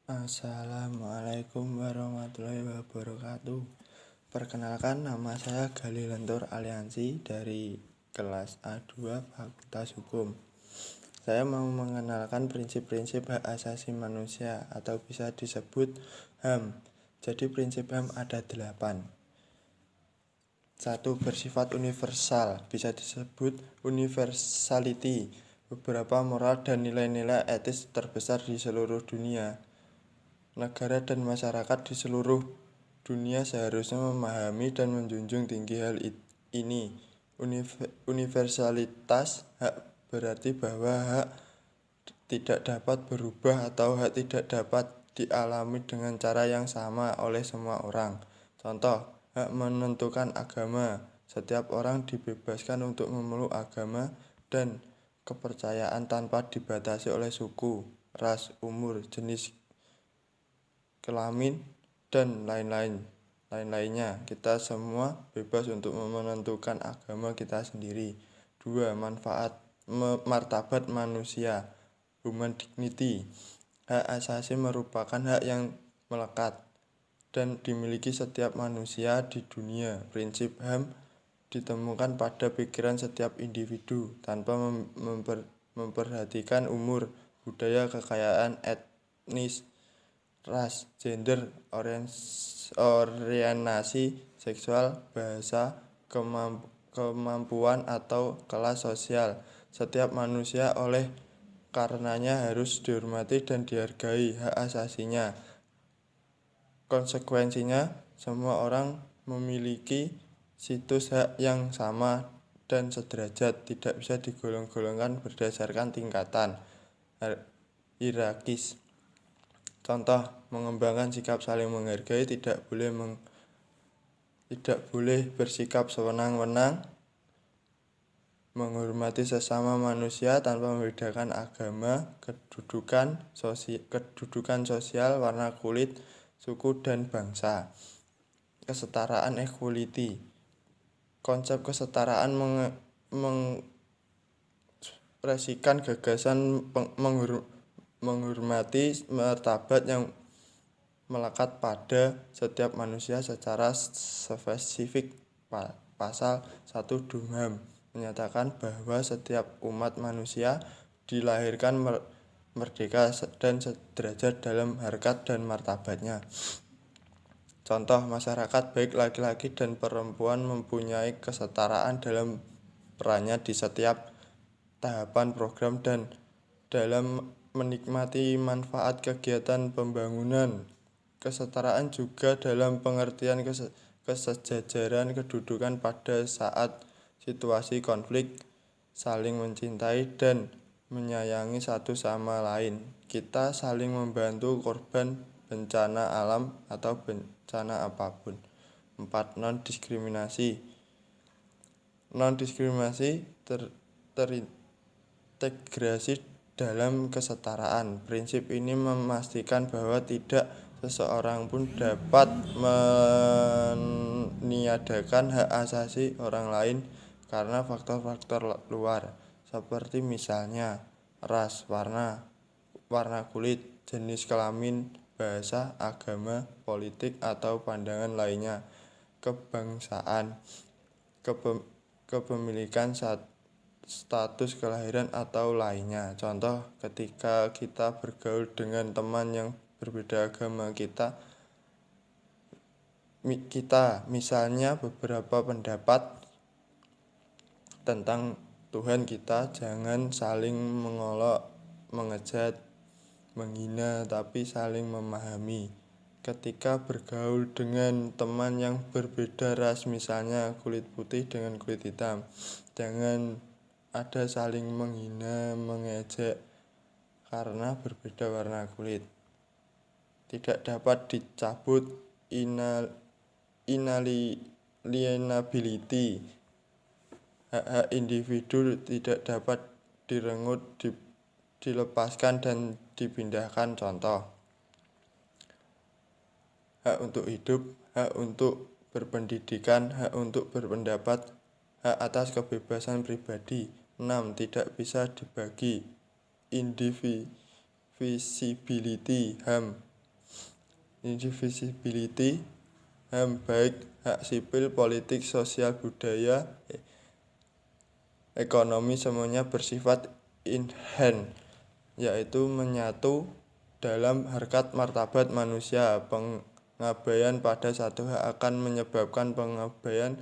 Assalamualaikum warahmatullahi wabarakatuh. Perkenalkan, nama saya Gali Lentur Aliansi dari kelas A2 Fakultas Hukum. Saya mau mengenalkan prinsip-prinsip hak asasi manusia atau bisa disebut HAM. Jadi prinsip HAM ada 8. 1. Bersifat universal, bisa disebut universality. Beberapa moral dan nilai-nilai etis terbesar di seluruh dunia. Negara dan masyarakat di seluruh dunia seharusnya memahami dan menjunjung tinggi hal ini. Universalitas hak berarti bahwa hak tidak dapat berubah atau hak tidak dapat dialami dengan cara yang sama oleh semua orang. Contoh, hak menentukan agama. Setiap orang dibebaskan untuk memeluk agama dan kepercayaan tanpa dibatasi oleh suku, ras, umur, jenis kelamin, dan lain-lainnya. Kita semua bebas untuk menentukan agama kita sendiri. 2. Martabat manusia, human dignity. Hak asasi merupakan hak yang melekat dan dimiliki setiap manusia di dunia. Prinsip HAM ditemukan pada pikiran setiap individu tanpa memperhatikan umur, budaya, kekayaan, etnis, ras, gender, orientasi seksual, bahasa, kemampuan, atau kelas sosial. Setiap manusia oleh karenanya harus dihormati dan dihargai hak asasinya. Konsekuensinya, semua orang memiliki situs hak yang sama dan sederajat, tidak bisa digolong-golongkan berdasarkan tingkatan hierarkis. Contoh, mengembangkan sikap saling menghargai, tidak boleh bersikap sewenang-wenang, menghormati sesama manusia tanpa membedakan agama, kedudukan sosial, warna kulit, suku, dan bangsa. Kesetaraan, equality. Konsep kesetaraan mengekspresikan gagasan menghormati martabat yang melekat pada setiap manusia secara spesifik. Pasal 1 HAM menyatakan bahwa setiap umat manusia dilahirkan merdeka dan sederajat dalam harkat dan martabatnya. Contoh, masyarakat baik laki-laki dan perempuan mempunyai kesetaraan dalam perannya di setiap tahapan program dan dalam menikmati manfaat kegiatan pembangunan. Kesetaraan juga dalam pengertian kesejajaran kedudukan pada saat situasi konflik, saling mencintai dan menyayangi satu sama lain. Kita saling membantu korban bencana alam atau bencana apapun. 4. Non-diskriminasi. Non-diskriminasi terintegrasi dalam kesetaraan. Prinsip ini memastikan bahwa tidak seseorang pun dapat meniadakan hak asasi orang lain karena faktor-faktor luar, seperti misalnya ras, warna kulit, jenis kelamin, bahasa, agama, politik, atau pandangan lainnya, kebangsaan, kepemilikan, status kelahiran, atau lainnya. Contoh, ketika kita bergaul dengan teman yang berbeda agama kita misalnya beberapa pendapat tentang Tuhan kita, jangan saling mengolok, mengejek, menghina, tapi saling memahami. Ketika bergaul dengan teman yang berbeda ras, misalnya kulit putih dengan kulit hitam, jangan ada saling menghina, mengejek karena berbeda warna kulit. Tidak dapat dicabut inalienability. Hak-hak individu tidak dapat direnggut, dilepaskan, dan dipindahkan. Contoh, hak untuk hidup, hak untuk berpendidikan, hak untuk berpendapat, hak atas kebebasan pribadi. 6. Tidak bisa dibagi. Indivisibility HAM indivisibility, HAM baik hak sipil, politik, sosial, budaya, ekonomi semuanya bersifat inherent, yaitu menyatu dalam harkat martabat manusia. Pengabaian pada satu hak akan menyebabkan pengabaian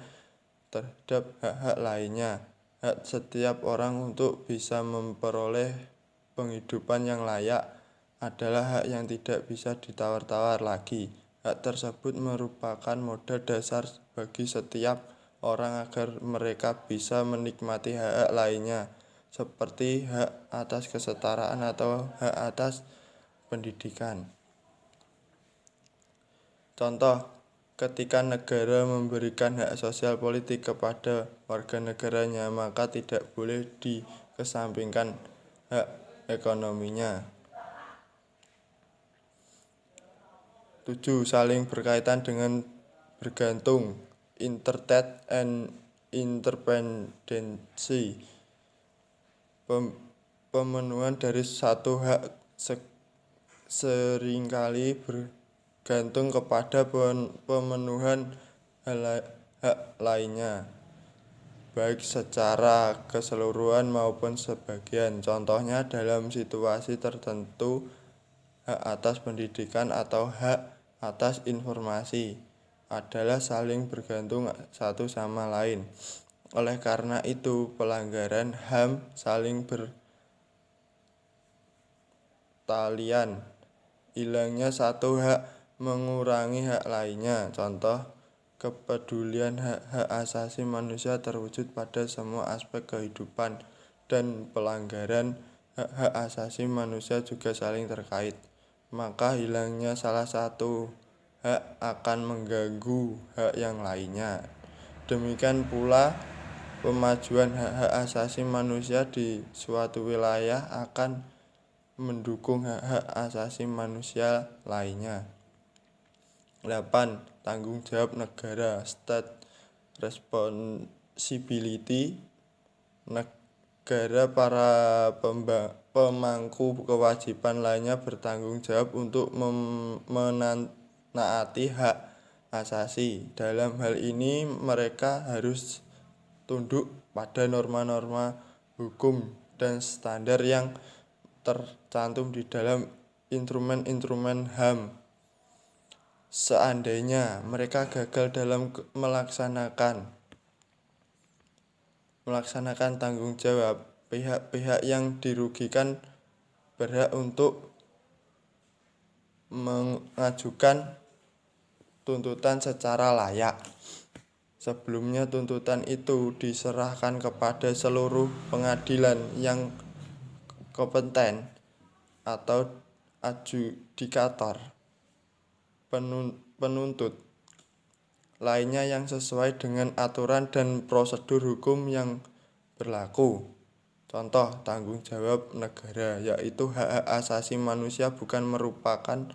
terhadap hak-hak lainnya. Hak setiap orang untuk bisa memperoleh penghidupan yang layak adalah hak yang tidak bisa ditawar-tawar lagi. Hak tersebut merupakan modal dasar bagi setiap orang agar mereka bisa menikmati hak-hak lainnya, seperti hak atas kesetaraan atau hak atas pendidikan. Contoh, ketika negara memberikan hak sosial politik kepada warga negaranya, maka tidak boleh dikesampingkan hak ekonominya. 7. Saling berkaitan dengan bergantung, intertech and interdependency. Pemenuhan dari satu hak seringkali bergantung kepada pemenuhan hak lainnya, baik secara keseluruhan maupun sebagian. Contohnya dalam situasi tertentu, hak atas pendidikan atau hak atas informasi adalah saling bergantung satu sama lain. Oleh karena itu, pelanggaran HAM saling bertalian. Hilangnya satu hak mengurangi hak lainnya. Contoh, kepedulian hak asasi manusia terwujud pada semua aspek kehidupan, dan pelanggaran hak asasi manusia juga saling terkait. Maka hilangnya salah satu hak akan mengganggu hak yang lainnya. Demikian pula pemajuan hak-hak asasi manusia di suatu wilayah akan mendukung hak-hak asasi manusia lainnya. 8. Tanggung jawab negara, state responsibility. Negara, para pemangku kewajiban lainnya bertanggung jawab untuk menaati hak asasi. Dalam hal ini mereka harus tunduk pada norma-norma hukum dan standar yang tercantum di dalam instrumen-instrumen HAM. Seandainya mereka gagal dalam melaksanakan tanggung jawab, pihak-pihak yang dirugikan berhak untuk mengajukan tuntutan secara layak. Sebelumnya tuntutan itu diserahkan kepada seluruh pengadilan yang kompeten atau adjudikator, penuntut lainnya yang sesuai dengan aturan dan prosedur hukum yang berlaku. Contoh tanggung jawab negara, yaitu hak-hak asasi manusia bukan merupakan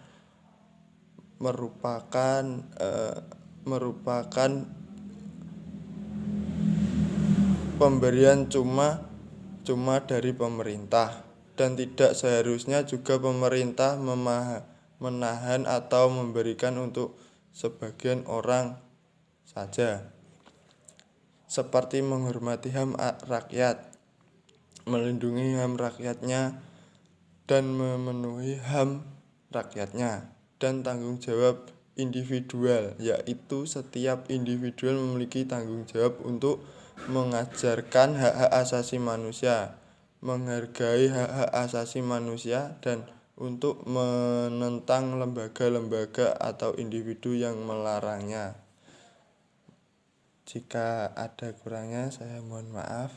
pemberian cuma dari pemerintah, dan tidak seharusnya juga pemerintah menahan atau memberikan untuk sebagian orang saja, seperti menghormati HAM rakyat, melindungi HAM rakyatnya, dan memenuhi HAM rakyatnya. Dan tanggung jawab individual, yaitu setiap individu memiliki tanggung jawab untuk mengajarkan hak-hak asasi manusia, menghargai hak-hak asasi manusia, dan untuk menentang lembaga-lembaga atau individu yang melarangnya. Jika ada kurangnya, saya mohon maaf.